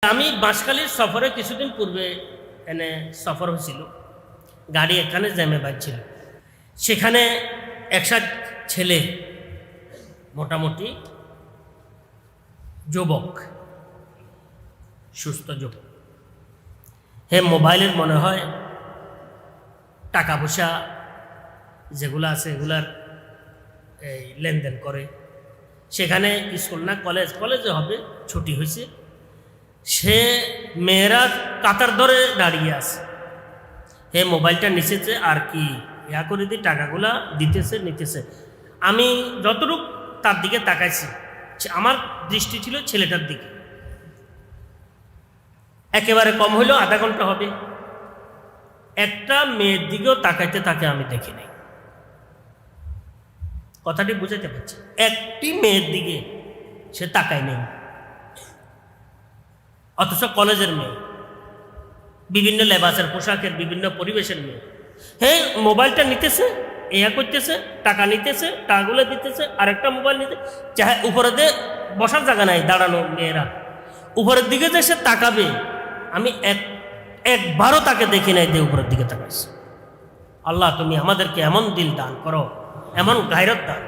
আমি বাঁশখালীর সফরে কিছুদিন পূর্বে এনে সফর হয়েছিল, গাড়ি এখানে জ্যামে বাজছিল। সেখানে একটা ছেলে মোটামুটি যুবক, সুস্থ যুবক, হে মোবাইলের মনে হয় টাকা পয়সা যেগুলো আছে এগুলার এই লেনদেন করে। সেখানে স্কুল না কলেজে হবে, ছুটি হয়েছে। সে মেয়েরা কাতার ধরে দাঁড়িয়ে আছে, হে মোবাইলটা নিচেছে আর কি ইয়া করে দিয়ে টাকাগুলা দিতেছে নিতেছে। আমি যতটুক তার দিকে তাকাইছি, আমার দৃষ্টি ছিল ছেলেটার দিকে। একেবারে কম হইলেও আধা ঘন্টা হবে, একটা মেয়ের দিকেও তাকাইতে তাকে আমি দেখি নাই। কথাটি বুঝাতে পারছি, একটি মেয়ের দিকে সে তাকায় নেই। অথচ কলেজের মেয়ে, বিভিন্ন লেবাসের পোশাকের, বিভিন্ন পরিবেশের মেয়ে, হ্যাঁ মোবাইলটা নিতেছে, ইয়া করতেছে, টাকা নিতেছে, টাকাগুলো দিতেছে, আরেকটা মোবাইল নিতে চাহে। উপরে দিয়ে বসার জায়গা নাই দাঁড়ানো মেয়েরা, উপরের দিকে যে সে তাকাবে, আমি একবারও তাকে দেখি নাই যে উপরের দিকে তাকাইছে। আল্লাহ তুমি আমাদেরকে এমন দিল দান করো, এমন গায়রত দান।